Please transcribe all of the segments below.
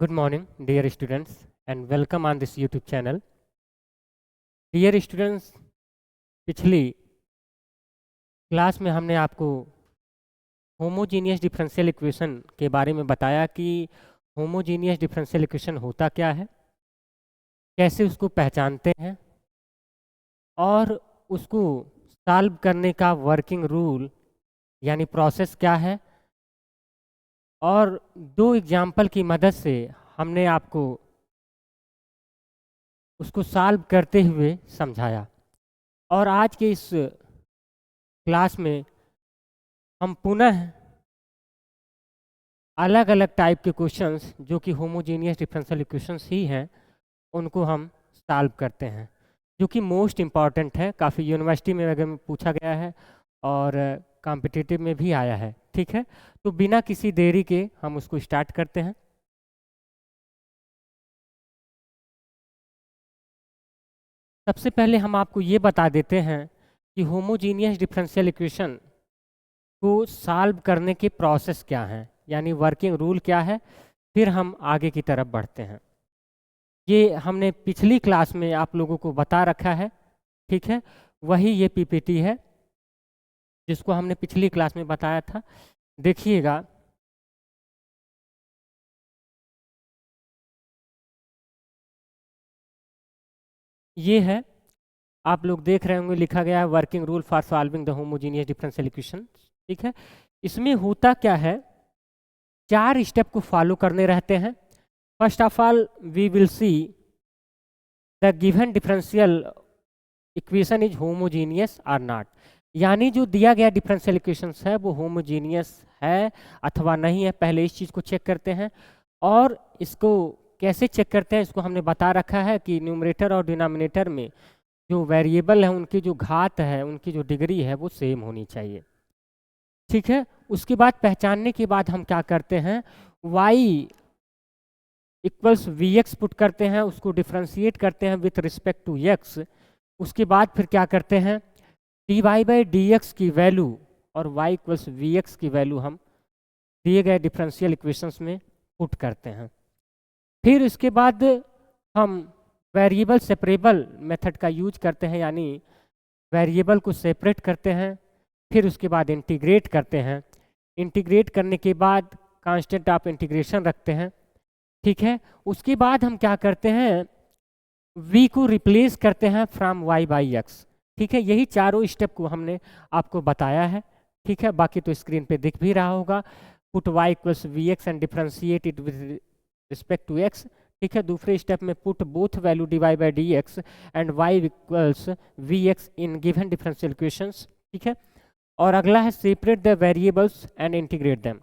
Good morning, dear students, and welcome on this YouTube channel. Dear students, पिछली class में हमने आपको homogeneous differential equation के बारे में बताया कि होमोजीनियस डिफरेंशियल इक्वेशन होता क्या है, कैसे उसको पहचानते हैं और उसको सॉल्व करने का वर्किंग रूल यानी प्रोसेस क्या है। और दो एग्जाम्पल की मदद से हमने आपको उसको सॉल्व करते हुए समझाया। और आज के इस क्लास में हम पुनः अलग अलग टाइप के क्वेश्चंस जो कि होमोजेनियस डिफरेंशियल इक्वेशंस ही हैं उनको हम सॉल्व करते हैं, जो कि मोस्ट इम्पॉर्टेंट है। काफ़ी यूनिवर्सिटी में वगैरह पूछा गया है और कॉम्पिटिटिव में भी आया है। ठीक है, तो बिना किसी देरी के हम उसको स्टार्ट करते हैं। सबसे पहले हम आपको ये बता देते हैं कि होमोजीनियस डिफरेंशियल इक्वेशन को सॉल्व करने के प्रोसेस क्या हैं, यानी वर्किंग रूल क्या है। फिर हम आगे की तरफ बढ़ते हैं। ये हमने पिछली क्लास में आप लोगों को बता रखा है, ठीक है। वही ये पीपीटी है जिसको हमने पिछली क्लास में बताया था, देखिएगा। ये है, आप लोग देख रहे होंगे, लिखा गया है working rule for solving the homogeneous differential equation. ठीक है, इसमें होता क्या है, 4 स्टेप को फॉलो करने रहते हैं। First of all we will see the given differential equation is homogeneous और नॉट, यानी जो दिया गया डिफरेंशियल इक्वेशंस है वो होमोजीनियस है अथवा नहीं है। पहले इस चीज़ को चेक करते हैं। और इसको कैसे चेक करते हैं इसको हमने बता रखा है कि न्यूमरेटर और डिनोमिनेटर में जो वेरिएबल है उनकी जो घात है, उनकी जो डिग्री है वो सेम होनी चाहिए। ठीक है, उसके बाद पहचानने के बाद हम क्या करते हैं, y equals v x put करते हैं, उसको डिफ्रेंशिएट करते हैं विथ रिस्पेक्ट टू x। उसके बाद फिर क्या करते हैं, d y by d x की वैल्यू और y इक्वल्स वी एक्स की वैल्यू हम दिए गए डिफरेंशियल इक्वेशंस में पुट करते हैं। फिर इसके बाद हम वेरिएबल सेपरेबल मेथड का यूज करते हैं, यानी वेरिएबल को सेपरेट करते हैं। फिर उसके बाद इंटीग्रेट करते हैं। इंटीग्रेट करने के बाद कांस्टेंट ऑफ इंटीग्रेशन रखते हैं। ठीक है, उसके बाद हम क्या करते हैं, v को रिप्लेस करते हैं फ्रॉम y बाई एक्स। ठीक है, यही चारों स्टेप को हमने आपको बताया है। ठीक है, बाकी तो स्क्रीन पे दिख भी रहा होगा। Put y equals v x and differentiate it with respect to x। ठीक है, दूसरे स्टेप में put both value d y by d x and y equals v x in given differential equations. ठीक है, और अगला है separate the variables and integrate them.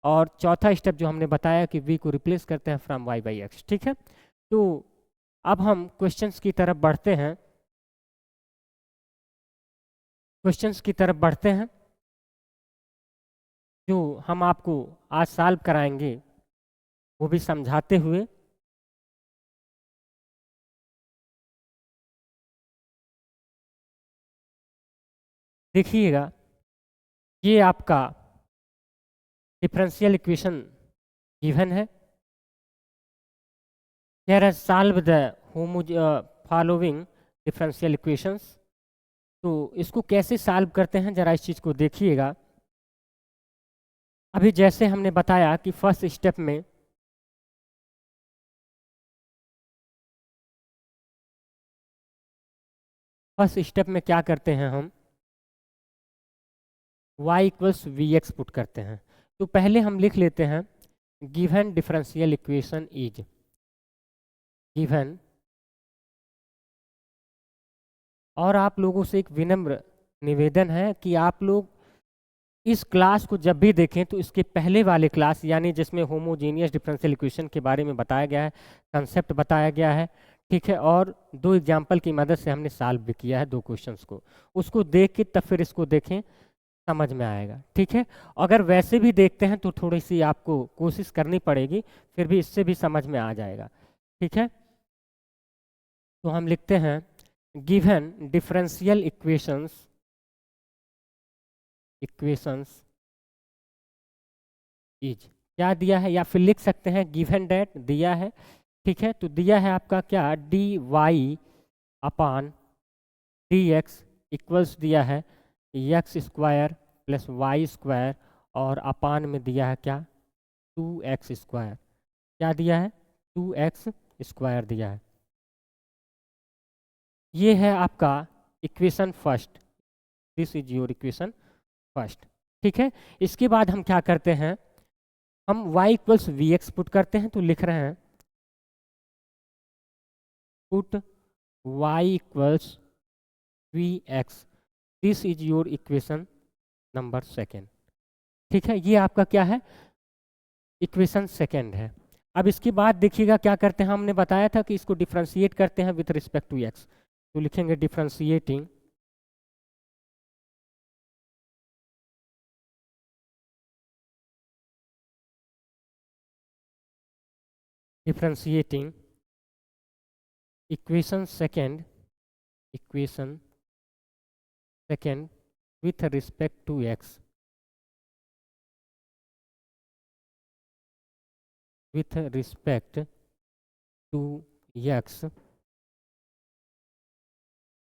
और चौथा स्टेप जो हमने बताया कि v को रिप्लेस करते हैं फ्रॉम y बाई एक्स। ठीक है, तो अब हम क्वेश्चंस की तरफ बढ़ते हैं। क्वेश्चंस की तरफ बढ़ते हैं जो हम आपको आज सॉल्व कराएंगे, वो भी समझाते हुए। देखिएगा, ये आपका डिफरेंशियल इक्वेशन गिवन है। कह रहा है solve the following differential equations. तो इसको कैसे सॉल्व करते हैं जरा इस चीज़ को देखिएगा। अभी जैसे हमने बताया कि फर्स्ट स्टेप में क्या करते हैं हम, y equals v x put करते हैं। तो पहले हम लिख लेते हैं given differential equation is given. और आप लोगों से एक विनम्र निवेदन है कि आप लोग इस क्लास को जब भी देखें तो इसके पहले वाले क्लास, यानी जिसमें होमोजेनियस डिफरेंशियल इक्वेशन के बारे में बताया गया है, कंसेप्ट बताया गया है। ठीक है, और दो एग्जाम्पल की मदद से हमने सॉल्व भी किया है दो क्वेश्चंस को, उसको देख के तब फिर इसको देखें, समझ में आएगा। ठीक है, अगर वैसे भी देखते हैं तो थोड़ी सी आपको कोशिश करनी पड़ेगी, फिर भी इससे भी समझ में आ जाएगा। ठीक है, तो हम लिखते हैं गिवन डिफरेंशियल इक्वेशंस इज क्या दिया है, या फिर लिख सकते हैं गिवन डेट दिया है, ठीक है। तो दिया है आपका क्या, d y upon d x equals दिया है x square plus y square, और अपान में दिया है क्या, 2x स्क्वायर। क्या दिया है, 2x स्क्वायर दिया है। ये है आपका equation first, this is your equation first, ठीक है। इसके बाद हम क्या करते हैं, हम y equals v x put करते हैं, तो लिख रहे हैं put y equals v x, this is your equation number second, ठीक है। ये आपका क्या है, इक्वेशन सेकेंड है। अब इसके बाद देखिएगा क्या करते हैं, हमने बताया था कि इसको डिफ्रेंशिएट करते हैं विथ रिस्पेक्ट टू x, तो लिखेंगे differentiating differentiating equation second with respect to x, with respect to x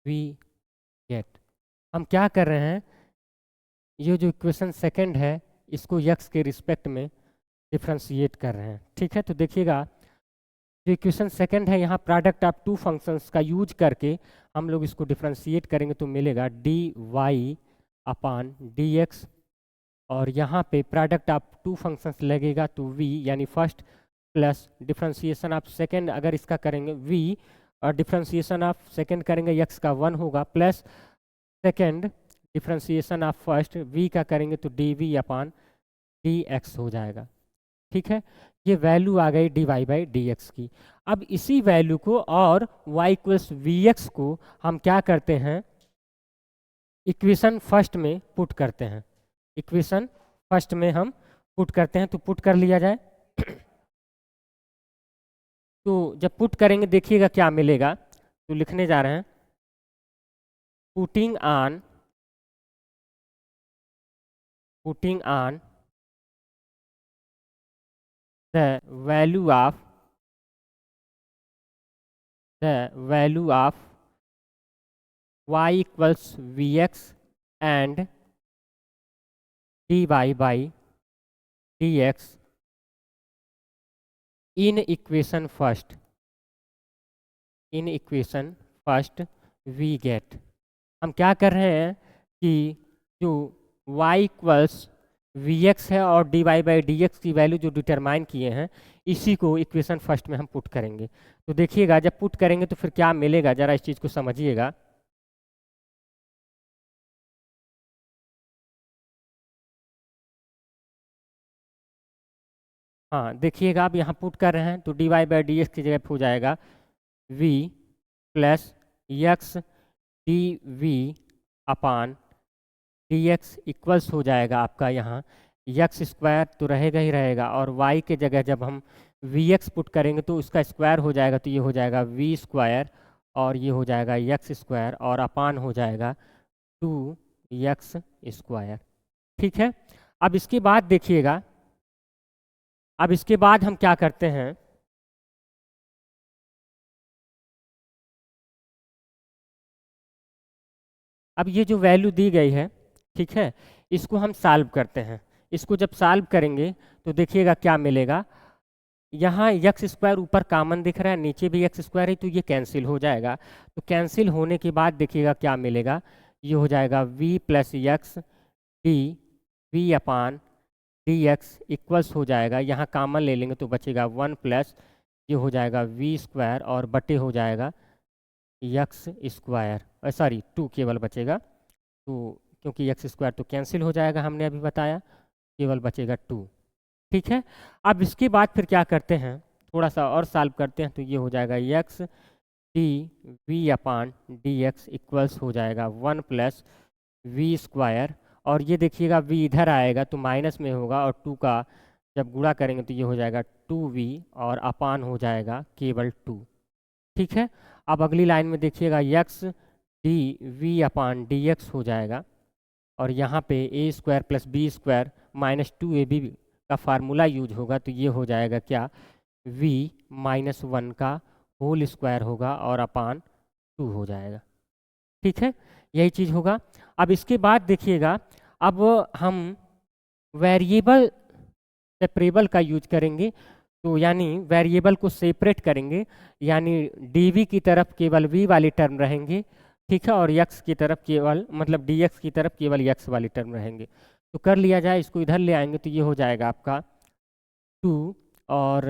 we get, हम क्या कर रहे हैं, ये जो इक्वेशन सेकंड है इसको x के रिस्पेक्ट में डिफ्रेंशिएट कर रहे हैं, ठीक है। तो देखिएगा जो इक्वेशन सेकंड है, यहाँ प्रोडक्ट ऑफ टू फंक्शंस का यूज करके हम लोग इसको डिफ्रेंशिएट करेंगे, तो मिलेगा d y upon d x, और यहाँ पे प्रोडक्ट ऑफ टू फंक्शंस लगेगा तो v, यानी first plus differentiation of second अगर इसका करेंगे v, और डिफ्रेंशिएशन ऑफ सेकंड करेंगे x का 1 होगा, plus second differentiation of first v का करेंगे तो d v upon d x हो जाएगा, ठीक है। ये वैल्यू आ गई d y by d x की। अब इसी वैल्यू को और y इक्वल्स वी एक्स को हम क्या करते हैं, इक्वेशन फर्स्ट में पुट करते हैं, इक्वेशन फर्स्ट में हम पुट करते हैं, तो पुट कर लिया जाए। तो जब पुट करेंगे देखिएगा क्या मिलेगा, तो लिखने जा रहे हैं putting on the value of y equals vx and dy by dx in equation first we get, हम क्या कर रहे हैं कि जो y इक्वल्स वी एक्स है और d y by d x की वैल्यू जो डिटरमाइन किए हैं इसी को इक्वेशन फर्स्ट में हम पुट करेंगे। तो देखिएगा जब पुट करेंगे तो फिर क्या मिलेगा, जरा इस चीज़ को समझिएगा। हाँ देखिएगा, अब यहाँ पुट कर रहे हैं तो d y by d x की जगह हो जाएगा v plus x d v upon d x equals हो जाएगा आपका यहाँ एक्स स्क्वायर तो रहेगा ही रहेगा, और y के जगह जब हम वी एक्स पुट करेंगे तो उसका स्क्वायर हो जाएगा, तो ये हो जाएगा v स्क्वायर और ये हो जाएगा एक्स स्क्वायर और अपान हो जाएगा 2x स्क्वायर, ठीक है। अब इसके बाद देखिएगा, अब इसके बाद हम क्या करते हैं, अब ये जो वैल्यू दी गई है, ठीक है, इसको हम सॉल्व करते हैं। इसको जब सॉल्व करेंगे तो देखिएगा क्या मिलेगा, यहाँ एक्स स्क्वायर ऊपर कॉमन दिख रहा है, नीचे भी एक्स स्क्वायर है, तो ये कैंसिल हो जाएगा। तो कैंसिल होने के बाद देखिएगा क्या मिलेगा, ये हो जाएगा v plus x d v upon d x equals हो जाएगा, यहाँ कॉमन ले लेंगे तो बचेगा 1 प्लस ये हो जाएगा v स्क्वायर और बटे हो जाएगा एक्स स्क्वायर, सॉरी 2 केवल बचेगा, तो क्योंकि एक्स स्क्वायर तो कैंसिल हो जाएगा, हमने अभी बताया, केवल बचेगा 2, ठीक है। अब इसके बाद फिर क्या करते हैं, थोड़ा सा और सॉल्व करते हैं, तो ये हो जाएगा x d v upon d x equals हो जाएगा 1 प्लस वी स्क्वायर, और ये देखिएगा v इधर आएगा तो माइनस में होगा, और 2 का जब गुणा करेंगे तो ये हो जाएगा 2v और अपान हो जाएगा केवल 2, ठीक है। अब अगली लाइन में देखिएगा x d v upon d x हो जाएगा, और यहाँ पे a square plus b square minus 2ab का फार्मूला यूज होगा तो ये हो जाएगा क्या, v -1 का होल स्क्वायर होगा और अपान 2 हो जाएगा। ठीक है, यही चीज़ होगा। अब इसके बाद देखिएगा, अब हम वेरिएबल सेपरेबल का यूज करेंगे, तो यानी वेरिएबल को सेपरेट करेंगे, यानी dv की तरफ केवल v वाली टर्म रहेंगे, ठीक है, और x की तरफ केवल मतलब dx की तरफ केवल x वाली टर्म रहेंगे। तो कर लिया जाए, इसको इधर ले आएंगे तो ये हो जाएगा आपका 2 और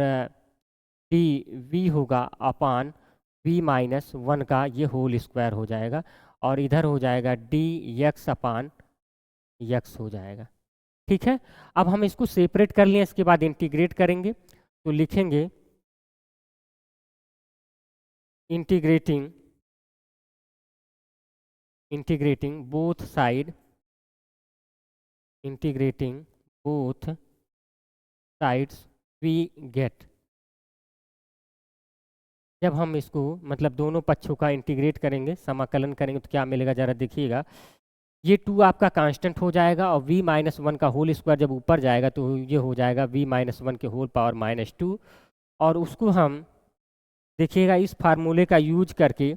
dv होगा अपान v -1 का ये होल स्क्वायर हो जाएगा, और इधर हो जाएगा dx अपान x हो जाएगा। ठीक है, अब हम इसको सेपरेट कर लिए, इसके बाद इंटीग्रेट करेंगे तो लिखेंगे integrating both side we get. जब हम इसको मतलब दोनों पक्षों का इंटीग्रेट करेंगे, समाकलन करेंगे, तो क्या मिलेगा जरा देखिएगा, ये 2 आपका कांस्टेंट हो जाएगा और v -1 का होल स्क्वायर जब ऊपर जाएगा तो ये हो जाएगा v -1 के होल पावर -2, और उसको हम देखिएगा इस फार्मूले का यूज करके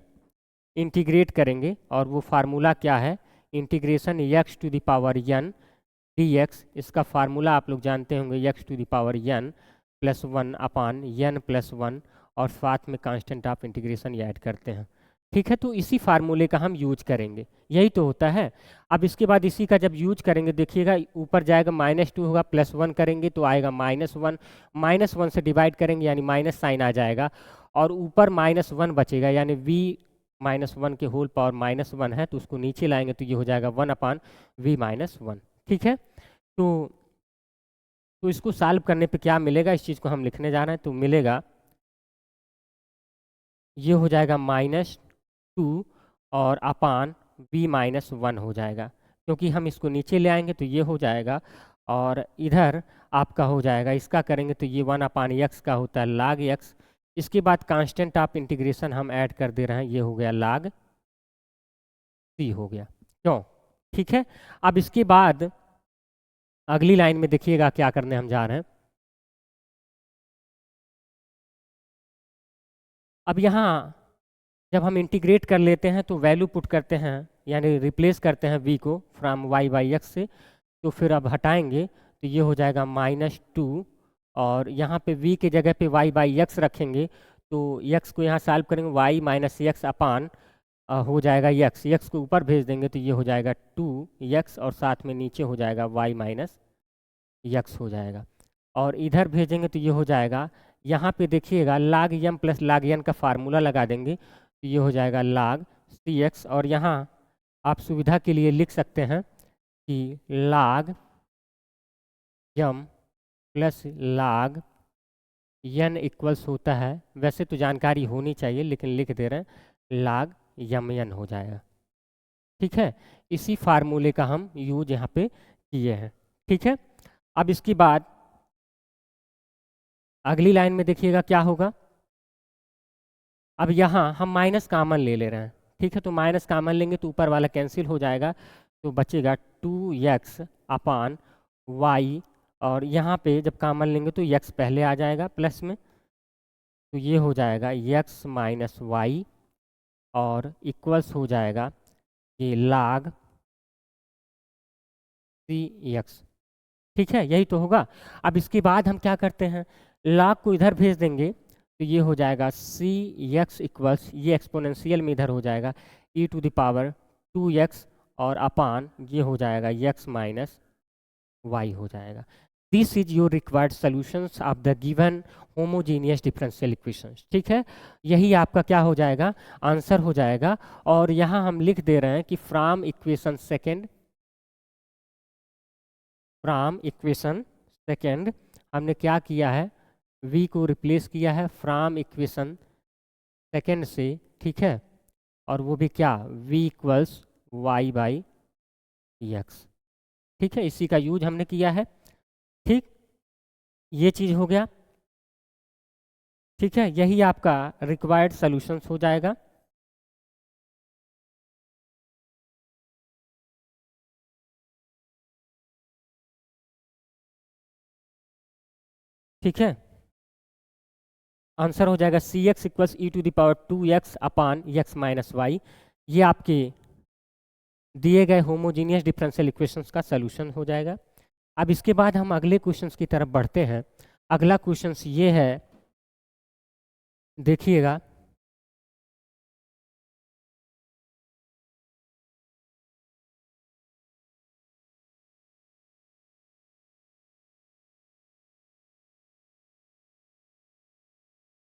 इंटीग्रेट करेंगे, और वो फार्मूला क्या है, integration x to the power n dx। इसका फार्मूला आप लोग जानते होंगे, x to the power n +1 upon n +1, और साथ में कांस्टेंट ऑफ इंटीग्रेशन ये ऐड करते हैं। ठीक है, तो इसी फार्मूले का हम यूज करेंगे, यही तो होता है। अब इसके बाद इसी का जब यूज करेंगे, देखिएगा ऊपर जाएगा -2 होगा, +1 करेंगे तो आएगा -1, -1 से डिवाइड करेंगे यानी माइनस साइन आ जाएगा, और ऊपर -1 बचेगा, यानी v -1 के होल पावर -1 है, तो उसको नीचे लाएंगे तो ये हो जाएगा 1 अपान v -1। ठीक है, तो इसको सॉल्व करने पे क्या मिलेगा, इस चीज़ को हम लिखने जा रहे हैं, तो मिलेगा ये हो जाएगा -2 और अपान v -1 हो जाएगा, क्योंकि हम इसको नीचे ले आएंगे तो ये हो जाएगा, और इधर आपका हो जाएगा, इसका करेंगे तो ये 1 अपान x का होता है log x। इसके बाद कांस्टेंट ऑफ इंटीग्रेशन हम ऐड कर दे रहे हैं, ये हो गया log c हो गया, क्यों। ठीक है, अब इसके बाद अगली लाइन में देखिएगा क्या करने हम जा रहे हैं। अब यहाँ जब हम इंटीग्रेट कर लेते हैं तो वैल्यू पुट करते हैं, यानी रिप्लेस करते हैं v को फ्रॉम y/x से, तो फिर अब हटाएंगे तो ये हो जाएगा -2, और यहाँ पे v के जगह पे y/x रखेंगे, तो x को यहाँ सॉल्व करेंगे, y - x अपान हो जाएगा x को ऊपर भेज देंगे तो ये हो जाएगा 2x, और साथ में नीचे हो जाएगा y - x हो जाएगा, और इधर भेजेंगे तो ये हो जाएगा, यहाँ पे देखिएगा log m plus log n का फार्मूला लगा देंगे तो ये हो जाएगा log cx, और यहाँ आप सुविधा के लिए लिख सकते हैं कि log m plus log n equals होता है, वैसे तो जानकारी होनी चाहिए लेकिन लिख दे रहे हैं, log mn हो जाएगा। ठीक है, इसी फार्मूले का हम यूज यहाँ पे किए हैं। ठीक है, अब इसके बाद अगली लाइन में देखिएगा क्या होगा, अब यहाँ हम माइनस कामन ले रहे हैं। ठीक है, तो माइनस कामन लेंगे तो ऊपर वाला कैंसिल हो जाएगा, तो बचेगा 2x अपान y, और यहाँ पे जब कामन लेंगे तो x पहले आ जाएगा प्लस में, तो ये हो जाएगा x - y, और इक्वल्स हो जाएगा ये log cx। ठीक है, यही तो होगा। अब इसके बाद हम क्या करते हैं, log को इधर भेज देंगे तो ये हो जाएगा cx इक्वल्स, ये एक्सपोनेंशियल में इधर हो जाएगा e to the power 2x, और अपान ये हो जाएगा x - y हो जाएगा। This is your required solutions of the given homogeneous differential equations. ठीक है, यही आपका क्या हो जाएगा, आंसर हो जाएगा। और यहाँ हम लिख दे रहे हैं कि फ्रॉम इक्वेशन सेकेंड हमने क्या किया है, v को रिप्लेस किया है फ्रॉम इक्वेशन सेकेंड से। ठीक है, और वो भी क्या, v इक्वल्स y/x। ठीक है, इसी का यूज हमने किया है। ठीक, ये चीज़ हो गया। ठीक है, यही आपका रिक्वायर्ड सॉल्यूशंस हो जाएगा। ठीक है, आंसर हो जाएगा c x equals e to the power 2x upon x minus y. ये आपके दिए गए होमोजीनियस डिफरेंशियल इक्वेशंस का सलूशन हो जाएगा। अब इसके बाद हम अगले क्वेश्चंस की तरफ बढ़ते हैं। अगला क्वेश्चंस ये है, देखिएगा,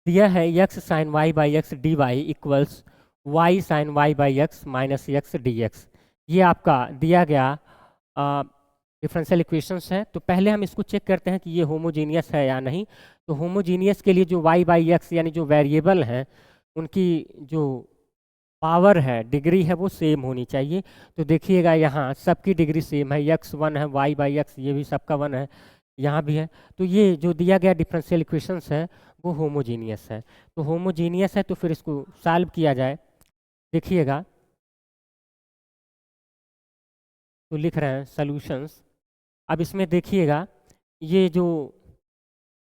दिया है x sine y by x d y equals y sine y by x minus x d x. ये आपका दिया गया डिफरेंशियल इक्वेशंस है। तो पहले हम इसको चेक करते हैं कि ये होमोजीनियस है या नहीं। तो होमोजीनियस के लिए जो y बाई एक्स यानी जो वेरिएबल हैं उनकी जो पावर है, डिग्री है, वो सेम होनी चाहिए। तो देखिएगा यहाँ सबकी डिग्री सेम है, x 1 है, y बाई एक्स ये भी सबका 1 है, यहाँ भी है। तो ये जो दिया गया डिफरेंशियल इक्वेशंस है वो होमोजीनियस है। तो होमोजीनियस है तो फिर इसको सॉल्व किया जाए। देखिएगा, तो लिख रहे हैं सॉल्यूशंस। अब इसमें देखिएगा, ये जो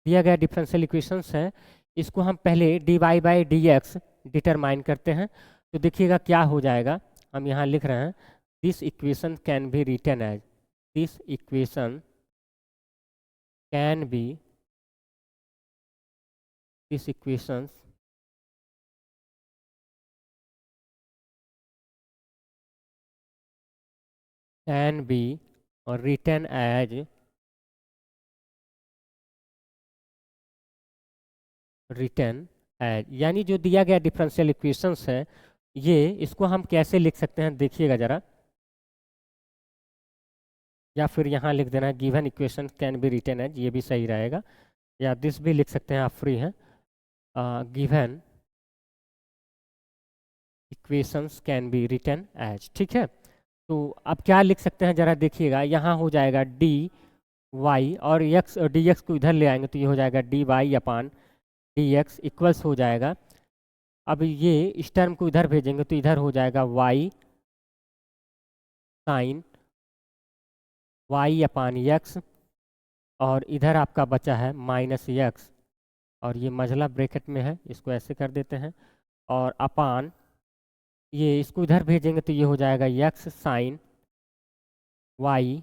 दिया गया डिफरेंशियल इक्वेशंस है इसको हम पहले d y by d x determine करते हैं। तो देखिएगा क्या हो जाएगा, हम यहाँ लिख रहे हैं this equation can be written as, this equation can be, this equations can be और रिटन एज रिटन एज, यानी जो दिया गया डिफरेंशियल इक्वेशंस है ये, इसको हम कैसे लिख सकते हैं देखिएगा ज़रा, या फिर यहाँ लिख देना given equation can be written as, ये भी सही रहेगा, या दिस भी लिख सकते हैं, आप फ्री हैं। Given equations can be written as, ठीक है। तो अब क्या लिख सकते हैं ज़रा देखिएगा, यहाँ हो जाएगा डी वाई और एक्स, डी एक्स को इधर ले आएंगे तो ये हो जाएगा D y upon d x equals हो जाएगा। अब ये इस टर्म को इधर भेजेंगे तो इधर हो जाएगा वाई साइन वाई अपान एक्स, और इधर आपका बचा है माइनस एक्स, और ये मझला ब्रैकेट में है, इसको ऐसे कर देते हैं, और अपान ये इसको इधर भेजेंगे तो ये हो जाएगा x sine y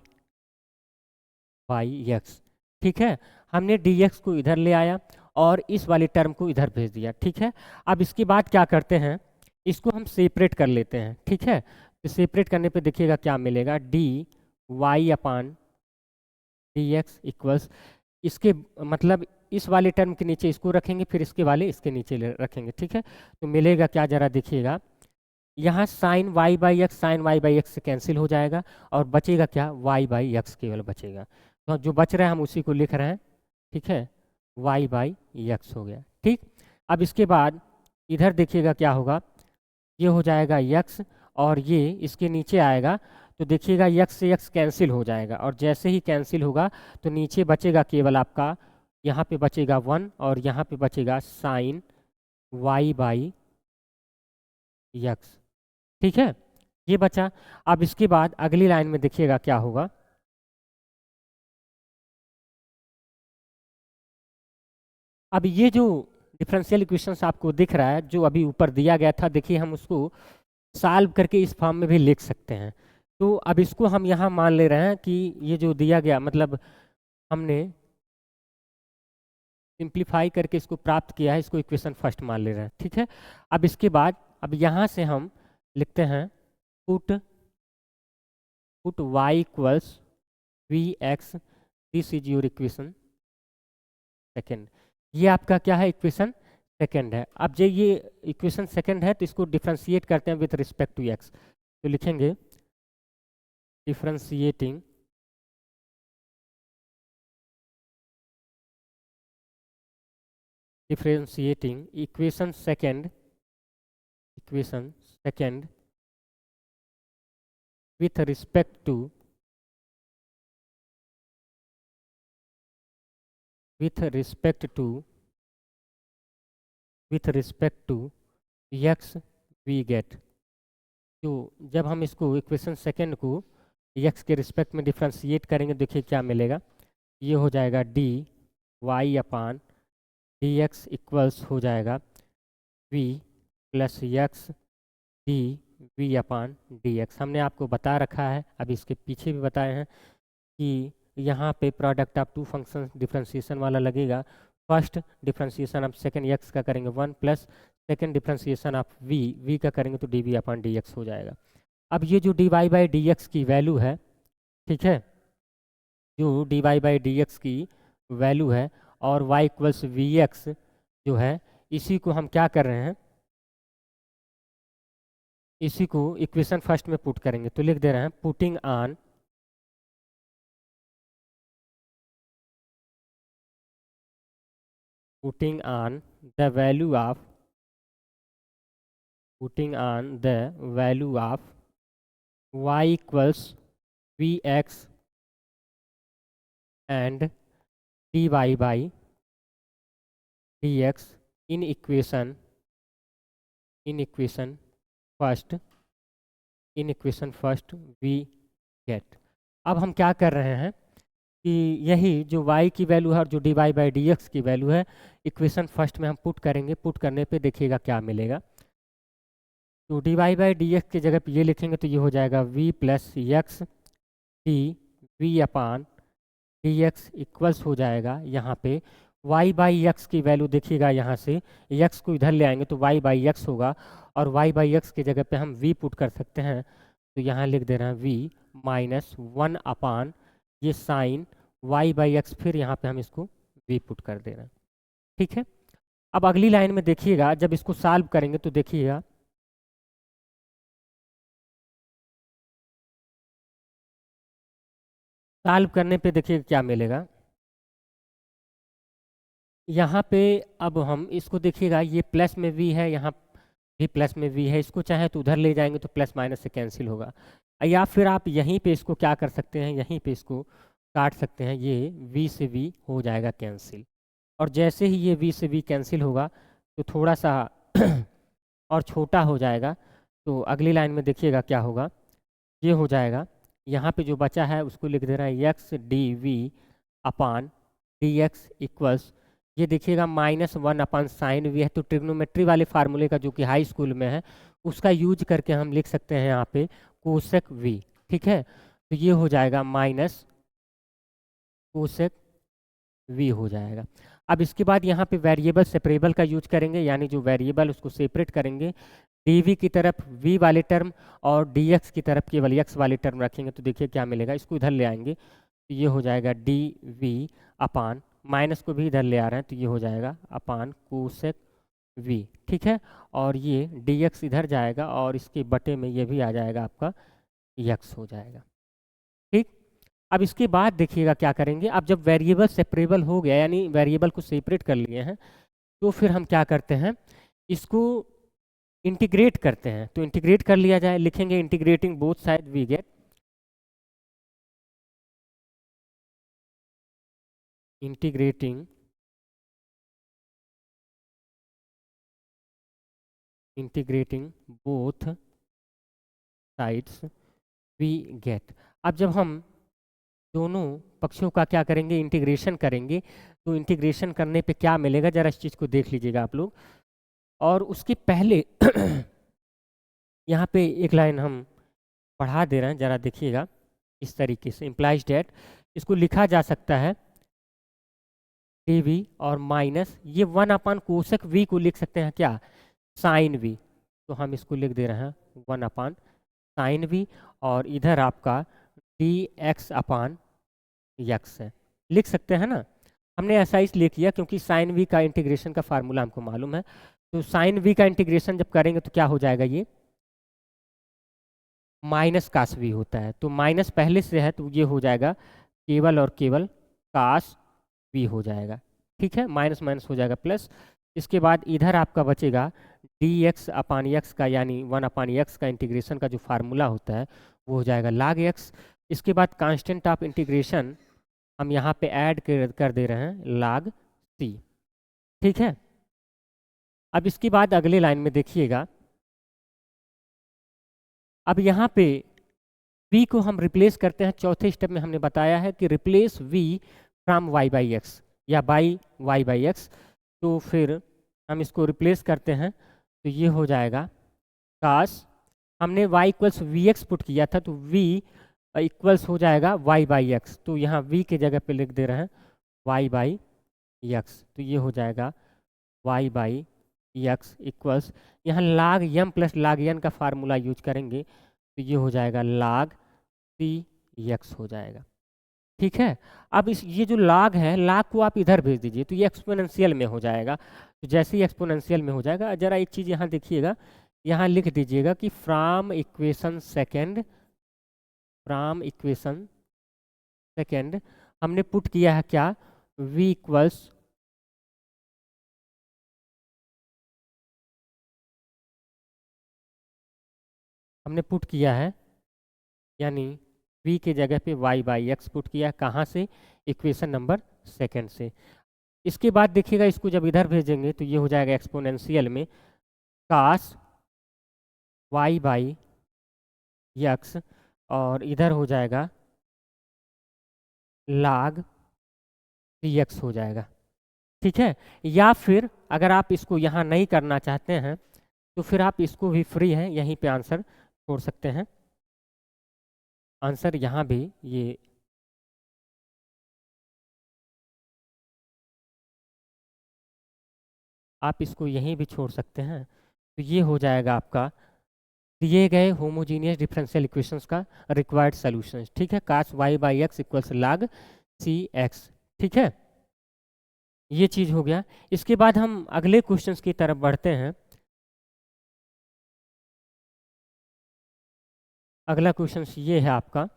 by x, ठीक है। हमने डी एक्स को इधर ले आया और इस वाली टर्म को इधर भेज दिया, ठीक है। अब इसके बाद क्या करते हैं, इसको हम सेपरेट कर लेते हैं, ठीक है। तो सेपरेट करने पे देखिएगा क्या मिलेगा, d y upon d x equals, इसके मतलब इस वाले टर्म के नीचे इसको रखेंगे, फिर इसके वाले इसके नीचे रखेंगे, ठीक है। तो मिलेगा क्या जरा देखिएगा, यहाँ sine y by x sine y by x से कैंसिल हो जाएगा और बचेगा क्या, वाई बाई एक्स केवल बचेगा। तो जो बच रहा है हम उसी को लिख रहे हैं, ठीक है, वाई बाई एक्स हो गया, ठीक। अब इसके बाद इधर देखिएगा क्या होगा, ये हो जाएगा एक्स और ये इसके नीचे आएगा, तो देखिएगा एक्स से एक्स कैंसिल हो जाएगा, और जैसे ही कैंसिल होगा तो नीचे बचेगा केवल आपका, यहाँ पे बचेगा 1 और यहाँ पे बचेगा साइन वाई बाई एक्स, ठीक है, ये बचा। अब इसके बाद अगली लाइन में देखिएगा क्या होगा, अब ये जो डिफरेंशियल इक्वेशंस आपको दिख रहा है जो अभी ऊपर दिया गया था, देखिए हम उसको सॉल्व करके इस फॉर्म में भी लिख सकते हैं। तो अब इसको हम यहाँ मान ले रहे हैं कि ये जो दिया गया, मतलब हमने सिंप्लीफाई करके इसको प्राप्त किया है, इसको इक्वेशन फर्स्ट मान ले रहे हैं, ठीक है। अब इसके बाद अब यहाँ से हम लिखते हैं put put y equals v x, this is your equation second. ये आपका क्या है, इक्वेशन सेकेंड है। अब जो ये इक्वेशन सेकेंड है तो इसको डिफ्रेंशिएट करते हैं विथ रिस्पेक्ट टू एक्स, तो लिखेंगे differentiating differentiating equation second with respect to x we get। तो जब हम इसको इक्वेशन सेकेंड को x के रिस्पेक्ट में डिफ्रेंशिएट करेंगे, देखिए क्या मिलेगा, ये हो जाएगा d y upon d x equals हो जाएगा v plus x d v upon d x. हमने आपको बता रखा है, अभी इसके पीछे भी बताए हैं कि यहाँ पे product of two function differentiation वाला लगेगा। फर्स्ट डिफ्रेंसिएशन आप सेकेंड एक्स का करेंगे 1 प्लस सेकेंड डिफ्रेंसिएशन आप वी का करेंगे तो d v upon d x हो जाएगा। अब ये जो d y by d x की वैल्यू है, ठीक है, जो d y by d x की वैल्यू है और y इक्वल्स वी एक्स जो है, इसी को हम क्या कर रहे हैं, इसी को इक्वेशन फर्स्ट में पुट करेंगे। तो लिख दे रहे हैं putting on the value of y equals v x and dy by dx in equation first we get. अब हम क्या कर रहे हैं कि यही जो y की वैल्यू है और जो dy बाई dx की वैल्यू है, इक्वेशन फर्स्ट में हम पुट करेंगे। पुट करने पे देखिएगा क्या मिलेगा। तो dy बाई dx की जगह पे ये लिखेंगे तो ये हो जाएगा v plus x d v upon d x equals हो जाएगा यहाँ पे y बाई एक्स की वैल्यू देखिएगा, यहाँ से x को इधर ले आएंगे तो y बाई एक्स होगा और y बाई एक्स की जगह पे हम v पुट कर सकते हैं। तो यहाँ लिख दे रहे हैं v माइनस 1 अपान ये साइन y बाई एक्स, फिर यहाँ पे हम इसको v पुट कर दे रहे हैं। ठीक है, अब अगली लाइन में देखिएगा, जब इसको सॉल्व करेंगे तो देखिएगा सॉल्व करने पे देखिए क्या मिलेगा। यहाँ पे अब हम इसको देखिएगा, ये प्लस में v है, यहाँ भी प्लस में v है, इसको चाहे तो उधर ले जाएंगे तो प्लस माइनस से कैंसिल होगा। या फिर आप यहीं पे इसको क्या कर सकते हैं, यहीं पे इसको काट सकते हैं, ये v से v हो जाएगा कैंसिल। और जैसे ही ये v से v कैंसिल होगा तो थोड़ा सा और छोटा हो जाएगा। तो अगली लाइन में देखिएगा क्या होगा, ये हो जाएगा। यहाँ पे जो बचा है उसको लिख दे रहा है x d v upon d x equals, ये देखिएगा माइनस 1 अपान साइन वी है। तो ट्रिग्नोमेट्री वाले फार्मूले का जो कि हाई स्कूल में है उसका यूज करके हम लिख सकते हैं यहाँ पे कोसेक वी। ठीक है, तो ये हो जाएगा माइनस कोसेक वी हो जाएगा। अब इसके बाद यहाँ पे वेरिएबल सेपरेबल का यूज करेंगे, यानी जो वेरिएबल उसको सेपरेट करेंगे। डी की तरफ v वाले टर्म और dx की तरफ केवल x वाले टर्म रखेंगे तो देखिए क्या मिलेगा। इसको इधर ले आएंगे तो ये हो जाएगा डी अपान, माइनस को भी इधर ले आ रहे हैं तो ये हो जाएगा अपान कोसेक v। ठीक है, और ये dx इधर जाएगा और इसके बटे में ये भी आ जाएगा आपका x हो जाएगा। ठीक, अब इसके बाद देखिएगा क्या करेंगे। अब जब वेरिएबल सेपरेबल हो गया, यानी वेरिएबल को सेपरेट कर लिए हैं, तो फिर हम क्या करते हैं, इसको इंटीग्रेट करते हैं। तो इंटीग्रेट कर लिया जाए, लिखेंगे integrating both side we get integrating both sides we get. अब जब हम दोनों पक्षों का क्या करेंगे, इंटीग्रेशन करेंगे, तो इंटीग्रेशन करने पे क्या मिलेगा जरा इस चीज़ को देख लीजिएगा आप लोग। और उसके पहले यहाँ पे एक लाइन हम पढ़ा दे रहे हैं, जरा देखिएगा इस तरीके से। इम्प्लाइज डेट इसको लिखा जा सकता है डी वी और माइनस ये 1 अपान कोसेक वी को लिख सकते हैं क्या, साइन वी। तो हम इसको लिख दे रहे हैं 1 अपान साइन वी, और इधर आपका डी एक्स अपान एक्स है, लिख सकते हैं ना। हमने ऐसा इसलिए किया क्योंकि साइन वी का इंटीग्रेशन का फार्मूला हमको मालूम है। तो साइन वी का इंटीग्रेशन जब करेंगे तो क्या हो जाएगा, ये माइनस कास वी होता है। तो माइनस पहले से है तो ये हो जाएगा केवल और केवल कास वी हो जाएगा। ठीक है, माइनस माइनस हो जाएगा प्लस। इसके बाद इधर आपका बचेगा डी एक्स अपान एक्स का, यानी 1 अपान एक्स का इंटीग्रेशन का जो फार्मूला होता है वो हो जाएगा लाग एक्स। इसके बाद कांस्टेंट ऑफ इंटीग्रेशन हम यहाँ पे ऐड कर दे रहे हैं लाग सी। ठीक है, अब इसके बाद अगले लाइन में देखिएगा, अब यहाँ पे v को हम रिप्लेस करते हैं। चौथे स्टेप में हमने बताया है कि replace v from y by x, या बाई वाई बाई एक्स, तो फिर हम इसको रिप्लेस करते हैं तो ये हो जाएगा काश, हमने y equals v x put किया था तो v इक्वल्स हो जाएगा y बाई एक्स, तो यहाँ v के जगह पे लिख दे रहे हैं y बाई एक्स, तो ये हो जाएगा y बाई एक्स इक्वल्स, यहाँ लाग यम प्लस लाग एन का फार्मूला यूज करेंगे तो ये हो जाएगा लाग सी एक्स हो जाएगा। ठीक है, अब इस ये जो लाग है, लाग को आप इधर भेज दीजिए तो ये एक्सपोनेंशियल में हो जाएगा, तो जैसे ही एक्सपोनेंशियल में हो जाएगा, जरा एक चीज़ यहाँ देखिएगा, यहाँ लिख दीजिएगा कि फ्रॉम इक्वेशन सेकेंड हमने पुट किया है क्या, v इक्वल्स हमने पुट किया है, यानी v के जगह पे y बाई एक्स पुट किया है, कहाँ से, इक्वेशन नंबर सेकेंड से। इसके बाद देखिएगा इसको जब इधर भेजेंगे तो ये हो जाएगा एक्सपोनेंशियल में काश y बाई एक्स, और इधर हो जाएगा लाग सी एक्स हो जाएगा। ठीक है, या फिर अगर आप इसको यहाँ नहीं करना चाहते हैं तो फिर आप इसको भी फ्री है, यहीं पे आंसर छोड़ सकते हैं, आंसर यहाँ भी ये आप इसको यहीं भी छोड़ सकते हैं, तो ये हो जाएगा आपका दिए गए होमोजीनियस डिफरेंशियल इक्वेशंस का रिक्वायर्ड सॉल्यूशन। ठीक है, काश y बाई एक्स इक्वल्स लाग सी एक्स। ठीक है, ये चीज़ हो गया। इसके बाद हम अगले क्वेश्चंस की तरफ बढ़ते हैं। अगला क्वेश्चन ये है आपका,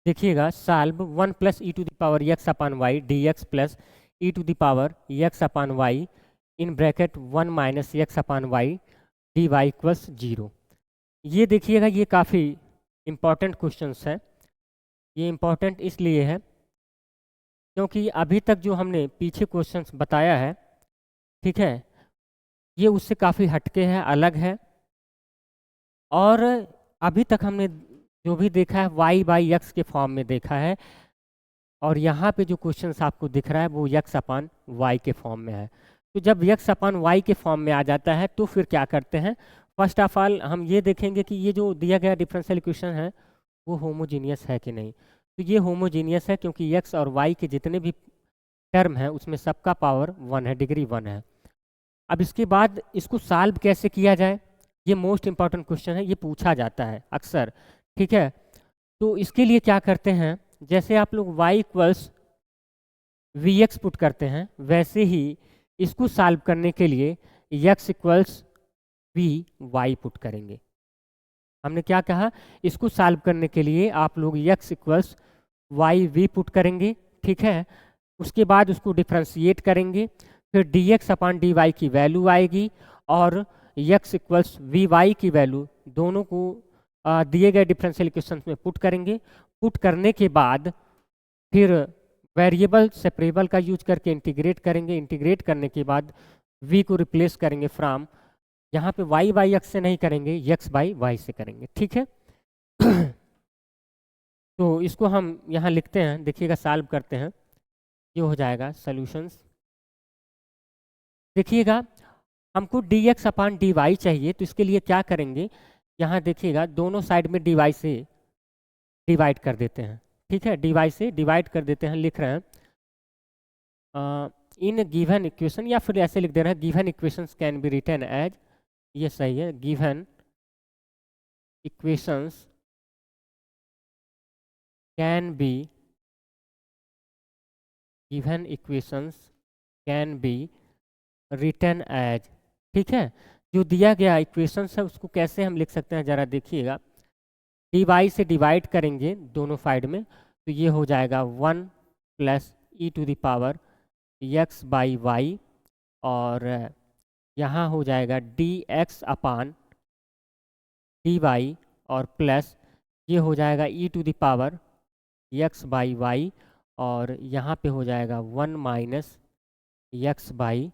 देखिएगा solve 1 plus e to the power x upon y d x plus e to the power x upon y in bracket 1 minus x upon y d y equals 0। ये देखिएगा, ये काफ़ी इम्पॉर्टेंट क्वेश्चंस है। ये इम्पॉर्टेंट इसलिए है क्योंकि अभी तक जो हमने पीछे क्वेश्चंस बताया है, ठीक है, ये उससे काफ़ी हटके है, अलग है, और अभी तक हमने जो भी देखा है y बाई एक्स के फॉर्म में देखा है, और यहाँ पे जो क्वेश्चंस आपको दिख रहा है वो x अपान वाई के फॉर्म में है। तो जब x अपान वाई के फॉर्म में आ जाता है तो फिर क्या करते हैं, फर्स्ट ऑफ ऑल हम ये देखेंगे कि ये जो दिया गया डिफरेंशियल इक्वेशन है वो होमोजीनियस है कि नहीं। तो ये होमोजीनियस है क्योंकि x और y के जितने भी टर्म है उसमें सबका पावर 1 है, डिग्री 1 है। अब इसके बाद इसको सॉल्व कैसे किया जाए, ये मोस्ट इंपॉर्टेंट क्वेश्चन है, ये पूछा जाता है अक्सर। ठीक है, तो इसके लिए क्या करते हैं, जैसे आप लोग y equals v x put करते हैं, वैसे ही इसको सॉल्व करने के लिए x equals v y put करेंगे। हमने क्या कहा, इसको सॉल्व करने के लिए आप लोग x equals y v put करेंगे। ठीक है, उसके बाद उसको डिफ्रेंशिएट करेंगे, फिर d x upon d y की वैल्यू आएगी, और x इक्वल्स वी वाई की वैल्यू दोनों को दिए गए डिफरेंशियल इक्वेशंस में पुट करेंगे। पुट करने के बाद फिर वेरिएबल सेपरेबल का यूज करके इंटीग्रेट करेंगे। इंटीग्रेट करने के बाद v को रिप्लेस करेंगे फ्रॉम, यहाँ पे y बाई एक्स से नहीं करेंगे, x बाई वाई से करेंगे। ठीक है तो इसको हम यहाँ लिखते हैं, देखिएगा सॉल्व करते हैं, ये हो जाएगा सॉल्यूशंस। देखिएगा हमको D x upon d Y चाहिए, तो इसके लिए क्या करेंगे, यहाँ देखिएगा दोनों साइड में डी वाई से डिवाइड कर देते हैं। ठीक है, डी वाई से डिवाइड कर देते हैं, लिख रहे हैं इन गिवन इक्वेशन, या फिर ऐसे लिख दे रहे हैं given equations can be written as, ये सही है, given equations can be given equations can be written as. ठीक है, जो दिया गया इक्वेशंस है उसको कैसे हम लिख सकते हैं, जरा देखिएगा, डी वाई से डिवाइड करेंगे दोनों साइड में, तो ये हो जाएगा 1 plus e to the power x by y, और यहाँ हो जाएगा d x upon d y, और प्लस ये हो जाएगा e to the power x by y, और यहाँ पे हो जाएगा 1 माइनस एक्स बाई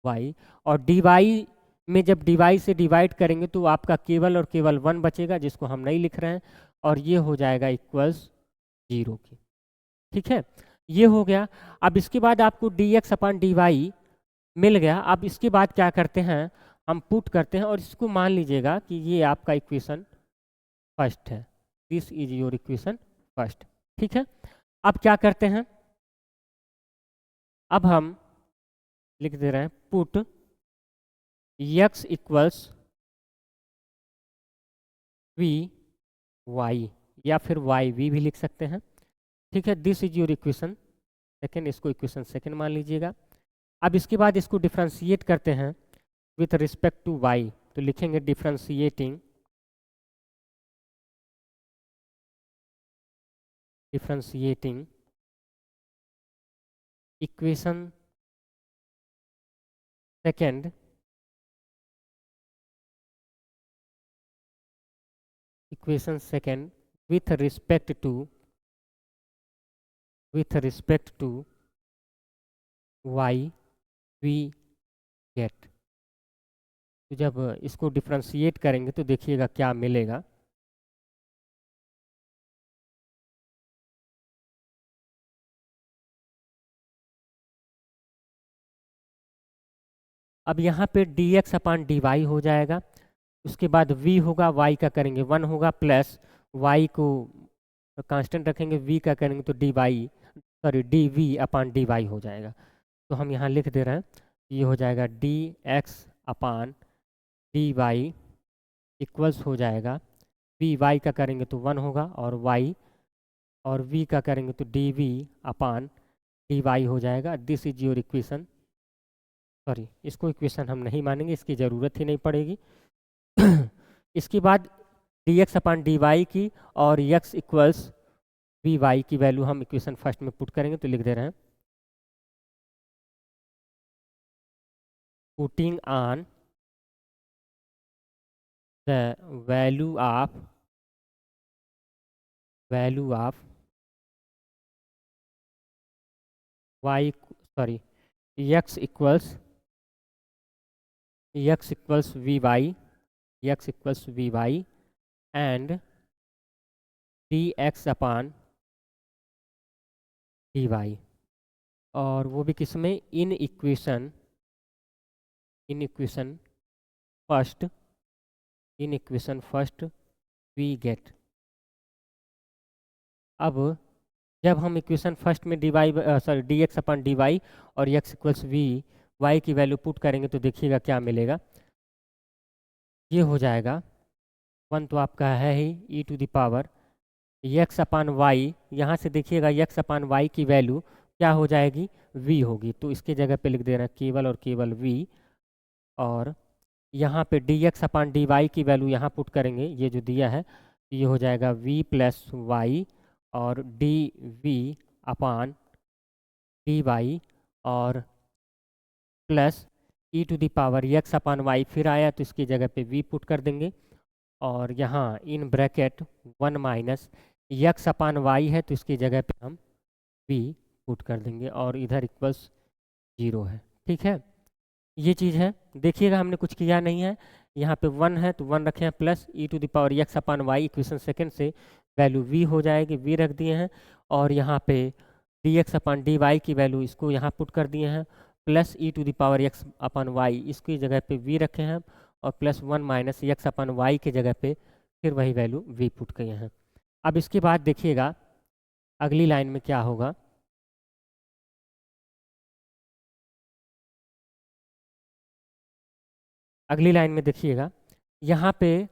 वाई, और डी वाई में जब डिवाई से डिवाइड करेंगे तो आपका केवल और केवल 1 बचेगा, जिसको हम नहीं लिख रहे हैं, और ये हो जाएगा इक्वल्स 0 की। ठीक है, ये हो गया। अब इसके बाद आपको dx अपन dy मिल गया। अब इसके बाद क्या करते हैं, हम पुट करते हैं और इसको मान लीजिएगा कि ये आपका इक्वेशन फर्स्ट है, this is your equation first. ठीक है, अब क्या करते हैं, अब हम लिख दे रहे हैं put x equals v y, या फिर y v भी लिख सकते हैं। ठीक है, this is your equation second, इसको इक्वेशन सेकेंड मान लीजिएगा। अब इसके बाद इसको डिफ्रेंशिएट करते हैं विथ रिस्पेक्ट टू y, तो लिखेंगे differentiating equation second with respect to y we get। तो जब इसको डिफ्रेंशिएट करेंगे तो देखिएगा क्या मिलेगा। अब यहाँ पे dx अपान dy हो जाएगा, उसके बाद v होगा, y का करेंगे 1 होगा, प्लस y को कांस्टेंट रखेंगे, v का करेंगे तो dv अपान dy हो जाएगा। तो हम यहाँ लिख दे रहे हैं, ये हो जाएगा dx अपान dy इक्वल्स हो जाएगा vy का करेंगे तो 1 होगा, और y और v का करेंगे तो dv अपान dy हो जाएगा। This is your equation, sorry इसको इक्वेशन हम नहीं मानेंगे, इसकी ज़रूरत ही नहीं पड़ेगी। इसके बाद dx अपान dy की और x इक्वल्स vy की वैल्यू हम इक्वेशन फर्स्ट में पुट करेंगे, तो लिख दे रहे हैं putting on the value of y, sorry x equals vy and dx upon dy, और वो भी किसमें, in equation first we get. अब जब हम इक्वेशन फर्स्ट में dx अपन dy और x इक्वल्स y की वैल्यू पुट करेंगे तो देखिएगा क्या मिलेगा। ये हो जाएगा 1 तो आपका है ही e to the power x upon y, यहाँ से देखिएगा x अपान y की वैल्यू क्या हो जाएगी, v होगी, तो इसके जगह पे लिख दे रहे हैं केवल और केवल v, और यहाँ पे dx अपान dy की वैल्यू यहाँ पुट करेंगे, ये जो दिया है ये हो जाएगा v प्लस y और dv अपान dy और plus e to the power x upon y फिर आया तो इसकी जगह पे v पुट कर देंगे, और यहाँ इन bracket 1 minus x upon y है तो इसकी जगह पे हम v पुट कर देंगे, और इधर इक्वल्स 0 है। ठीक है, ये चीज़ है, देखिएगा हमने कुछ किया नहीं है, यहाँ पे 1 है तो 1 रखे हैं, plus e to the power x upon y equation second से वैल्यू v हो जाएगी, v रख दिए हैं, और यहाँ पे dx अपान dy की वैल्यू इसको यहाँ पुट कर दिए हैं, plus e to the power x upon y इसकी जगह पे v रखे हैं, और plus 1 minus x upon y के जगह पे फिर वही वैल्यू v पुट किए हैं। अब इसके बाद देखिएगा अगली लाइन में क्या होगा, अगली लाइन में देखिएगा यहाँ पे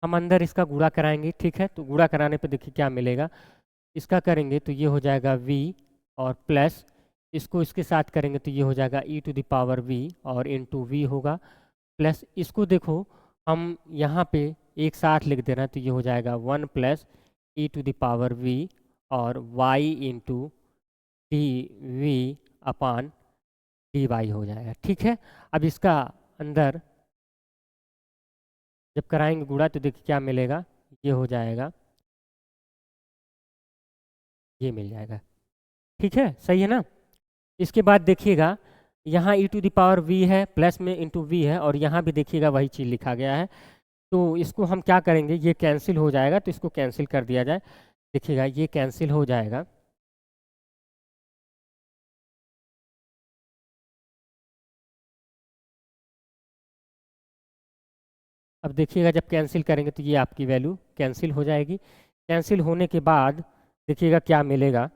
हम अंदर इसका गुणा कराएंगे। ठीक है, तो गुणा कराने पे देखिए क्या मिलेगा, इसका करेंगे तो ये हो जाएगा v, और प्लस इसको इसके साथ करेंगे तो ये हो जाएगा e to the power v और इनटू v होगा, प्लस इसको देखो हम यहाँ पे एक साथ लिख दे रहे हैं तो ये हो जाएगा 1 plus e to the power v और y into d v upon d y हो जाएगा। ठीक है, अब इसका अंदर जब कराएंगे गुणा तो देखिए क्या मिलेगा, ये हो जाएगा, ये मिल जाएगा। ठीक है, सही है ना। इसके बाद देखिएगा यहाँ ई टू द पावर वी है, प्लस में इंटू वी है, और यहाँ भी देखिएगा वही चीज़ लिखा गया है। तो इसको हम क्या करेंगे, ये कैंसिल हो जाएगा, तो इसको कैंसिल कर दिया जाए। देखिएगा ये कैंसिल हो जाएगा। अब देखिएगा जब कैंसिल करेंगे तो ये आपकी वैल्यू कैंसिल हो जाएगी। कैंसिल होने के बाद देखिएगा क्या मिलेगा।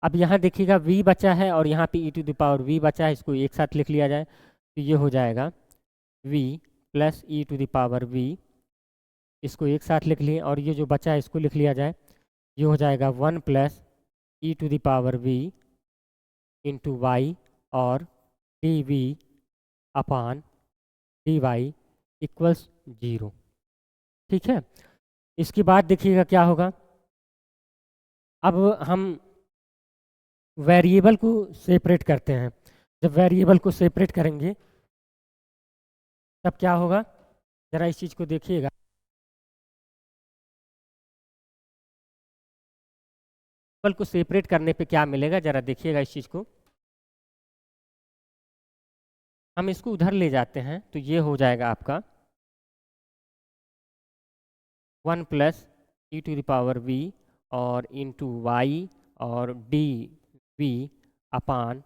अब यहाँ देखिएगा v बचा है और यहाँ पे ई टू द पावर v बचा है, इसको एक साथ लिख लिया जाए तो ये हो जाएगा v plus e to the power v, इसको एक साथ लिख लिए, और ये जो बचा है इसको लिख लिया जाए, ये हो जाएगा 1 plus e to the power v into y, और d v upon d y equals 0। ठीक है, इसके बाद देखिएगा क्या होगा। अब हम वेरिएबल को सेपरेट करते हैं। जब वेरिएबल को सेपरेट करेंगे तब क्या होगा, ज़रा इस चीज़ को देखिएगा। वेरिएबल को सेपरेट करने पे क्या मिलेगा, ज़रा देखिएगा इस चीज़ को। हम इसको उधर ले जाते हैं तो ये हो जाएगा आपका 1 plus e to the power v और इंटू वाई और d v upon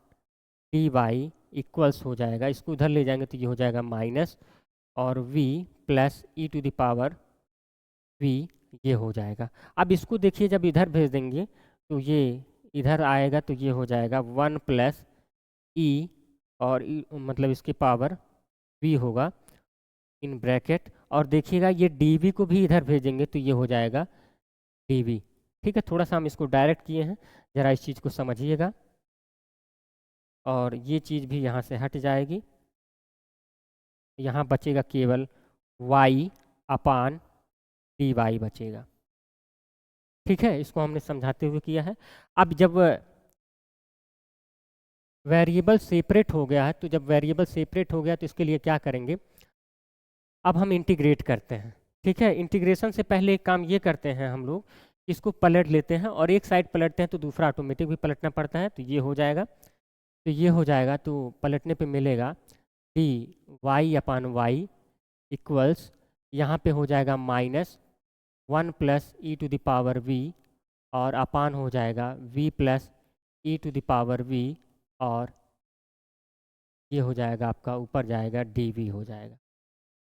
d y equals हो जाएगा। इसको उधर ले जाएंगे तो ये हो जाएगा माइनस, और v plus e to the power v, ये हो जाएगा। अब इसको देखिए जब इधर भेज देंगे तो ये इधर आएगा तो ये हो जाएगा 1 प्लस ई, और मतलब इसकी पावर v होगा इन ब्रैकेट, और देखिएगा ये dv को भी इधर भेजेंगे तो ये हो जाएगा dv। ठीक है, थोड़ा सा हम इसको डायरेक्ट किए हैं, ज़रा इस चीज़ को समझिएगा, और ये चीज़ भी यहाँ से हट जाएगी। यहाँ बचेगा केवल y अपान डी वाई बचेगा। ठीक है, इसको हमने समझाते हुए किया है। अब जब वेरिएबल सेपरेट हो गया है, तो जब वेरिएबल सेपरेट हो गया तो इसके लिए क्या करेंगे, अब हम इंटीग्रेट करते हैं। ठीक है, इंटीग्रेशन से पहले एक काम ये करते हैं हम लोग, इसको पलट लेते हैं, और एक साइड पलटते हैं तो दूसरा ऑटोमेटिक भी पलटना पड़ता है, तो ये हो जाएगा, तो ये हो जाएगा, तो पलटने पे मिलेगा d y upon y equals, यहाँ पे हो जाएगा minus 1 plus e to the power v, और अपान हो जाएगा v plus e to the power v, और ये हो जाएगा आपका ऊपर जाएगा dv हो जाएगा।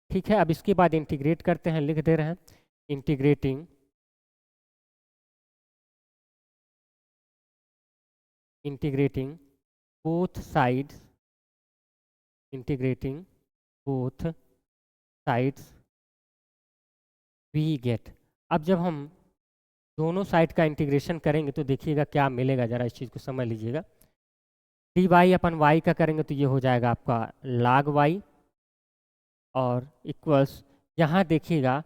ठीक है, अब इसके बाद इंटीग्रेट करते हैं, लिख दे रहे हैं integrating integrating both sides, integrating both sides we get. अब जब हम दोनों साइड का इंटीग्रेशन करेंगे तो देखिएगा क्या मिलेगा, ज़रा इस चीज़ को समझ लीजिएगा। डी वाई अपन वाई का करेंगे तो ये हो जाएगा आपका लाग वाई, और इक्वल्स, यहाँ देखिएगा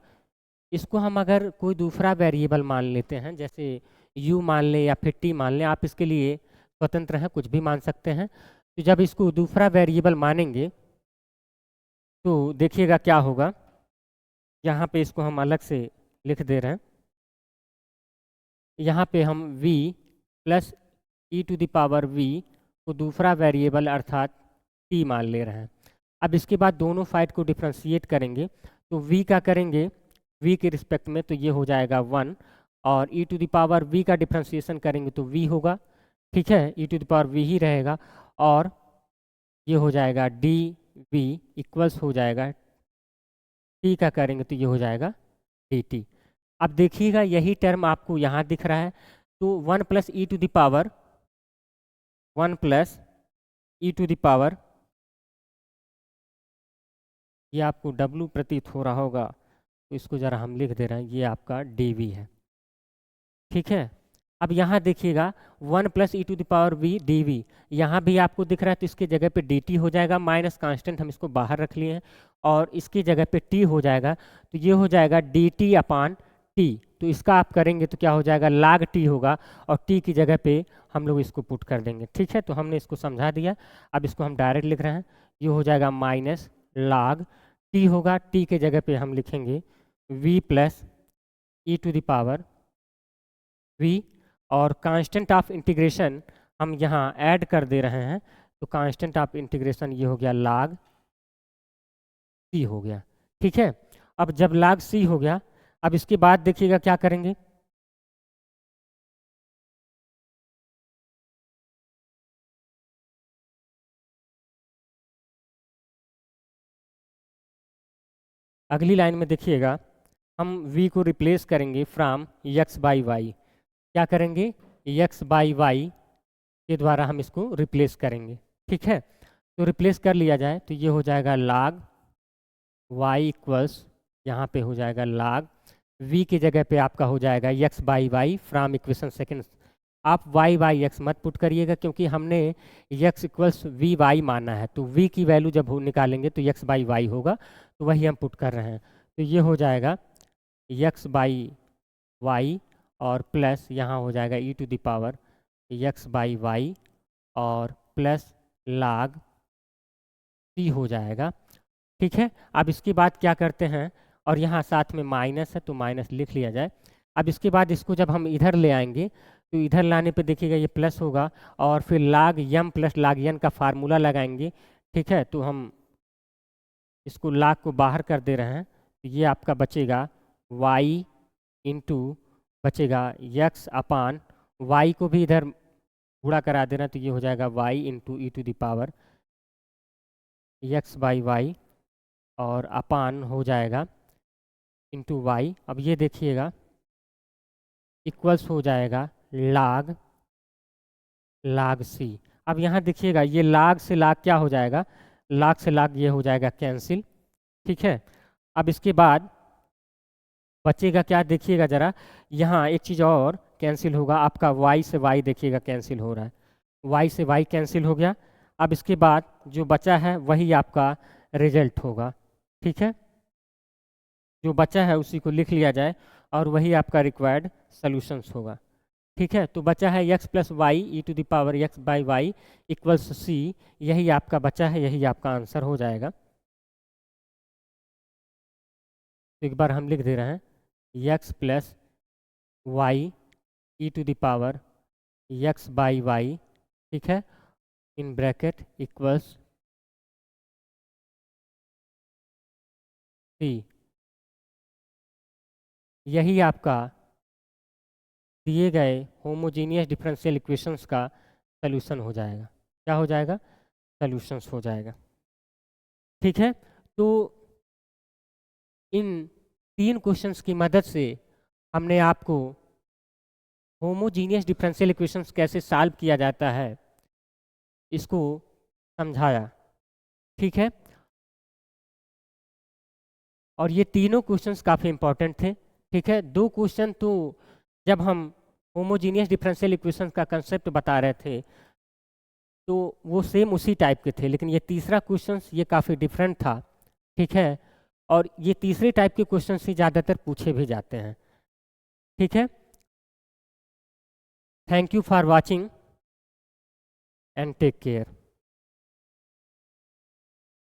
इसको हम अगर कोई दूसरा वेरिएबल मान लेते हैं, जैसे u मान लें या फिर t मान लें, आप इसके लिए स्वतंत्र हैं, कुछ भी मान सकते हैं। तो जब इसको दूसरा वेरिएबल मानेंगे तो देखिएगा क्या होगा, यहाँ पे इसको हम अलग से लिख दे रहे हैं, यहाँ पे हम v plus e to the power v को दूसरा वेरिएबल अर्थात t मान ले रहे हैं। अब इसके बाद दोनों साइड को डिफ्रेंशिएट करेंगे, तो v का करेंगे v के रिस्पेक्ट में तो ये हो जाएगा 1, और ई टू द पावर v का डिफ्रेंशिएशन करेंगे तो v होगा। ठीक है, ई टू द पावर v ही रहेगा, और ये हो जाएगा dv इक्वल्स हो जाएगा, t का करेंगे तो ये हो जाएगा dt। अब देखिएगा यही टर्म आपको यहाँ दिख रहा है, तो 1 plus e to the power 1 plus e to the power, ये आपको w प्रतीत हो रहा होगा, तो इसको ज़रा हम लिख दे रहे हैं, ये आपका dv है। ठीक है, अब यहाँ देखिएगा 1 plus e to the power v dv, यहाँ भी आपको दिख रहा है, तो इसकी जगह पे dt हो जाएगा, माइनस कांस्टेंट हम इसको बाहर रख लिए हैं, और इसकी जगह पे t हो जाएगा, तो ये हो जाएगा dt अपान t। तो इसका आप करेंगे तो क्या हो जाएगा, लाग t होगा, और t की जगह पे हम लोग इसको पुट कर देंगे। ठीक है, तो हमने इसको समझा दिया। अब इसको हम डायरेक्ट लिख रहे हैं, ये हो जाएगा माइनस लाग t होगा, t के जगह पे हम लिखेंगे v plus e to the power v, और कांस्टेंट ऑफ इंटीग्रेशन हम यहाँ ऐड कर दे रहे हैं, तो कांस्टेंट ऑफ इंटीग्रेशन ये हो गया log c हो गया। ठीक है, अब जब log c हो गया, अब इसके बाद देखिएगा क्या करेंगे, अगली लाइन में देखिएगा हम v को रिप्लेस करेंगे फ्रॉम x बाई वाई। क्या करेंगे, x बाई वाई के द्वारा हम इसको रिप्लेस करेंगे। ठीक है, तो रिप्लेस कर लिया जाए तो ये हो जाएगा log y इक्वल्स, यहाँ पे हो जाएगा log v की जगह पे आपका हो जाएगा x by y from equation second. आप y बाई x मत पुट करिएगा क्योंकि हमने x इक्वल्स वी वाई माना है, तो v की वैल्यू जब निकालेंगे तो x बाई वाई होगा, तो वही हम पुट कर रहे हैं। तो ये हो जाएगा x बाई वाई और प्लस यहाँ हो जाएगा e to the power x by y और प्लस log c हो जाएगा। ठीक है, अब इसके बाद क्या करते हैं, और यहाँ साथ में माइनस है तो माइनस लिख लिया जाए। अब इसके बाद इसको जब हम इधर ले आएंगे तो इधर लाने पे देखिएगा ये प्लस होगा और फिर log m plus log n का फार्मूला लगाएंगे। ठीक है, तो हम इसको log को बाहर कर दे रहे हैं, तो ये आपका बचेगा y इंटू बचेगा x अपान y को भी इधर गुणा करा देना, तो ये हो जाएगा y into e to the power x by y और अपान हो जाएगा इंटू वाई। अब ये देखिएगा इक्वल्स हो जाएगा log c। अब यहाँ देखिएगा ये log से log क्या हो जाएगा, log से log ये हो जाएगा कैंसिल। ठीक है, अब इसके बाद बचेगा क्या, देखिएगा ज़रा, यहाँ एक चीज़ और कैंसिल होगा, आपका y से y देखिएगा कैंसिल हो रहा है, y से y कैंसिल हो गया। अब इसके बाद जो बचा है वही आपका रिजल्ट होगा। ठीक है, जो बचा है उसी को लिख लिया जाए और वही आपका रिक्वायर्ड सॉल्यूशंस होगा। ठीक है, तो बचा है x plus y e to the power x by y equals c, यही आपका बचा है, यही आपका आंसर हो जाएगा। तो एक बार हम लिख दे रहे हैं x plus y e to the power x by y, ठीक है, इन ब्रैकेट इक्वल्स c, यही आपका दिए गए होमोजीनियस डिफरेंशियल इक्वेशंस का सॉल्यूशन हो जाएगा। क्या हो जाएगा, सॉल्यूशंस हो जाएगा। ठीक है, तो इन 3 क्वेश्चंस की मदद से हमने आपको होमोजीनियस डिफरेंशियल इक्वेशंस कैसे सॉल्व किया जाता है इसको समझाया। ठीक है, और ये तीनों क्वेश्चंस काफ़ी इंपॉर्टेंट थे। ठीक है, 2 क्वेश्चन तो जब हम होमोजीनियस डिफरेंशियल इक्वेशंस का कंसेप्ट बता रहे थे तो वो सेम उसी टाइप के थे, लेकिन ये तीसरा क्वेश्चन ये काफ़ी डिफरेंट था। ठीक है, और ये तीसरे टाइप के क्वेश्चन से ज़्यादातर पूछे भी जाते हैं। ठीक है, thank you for watching and take care.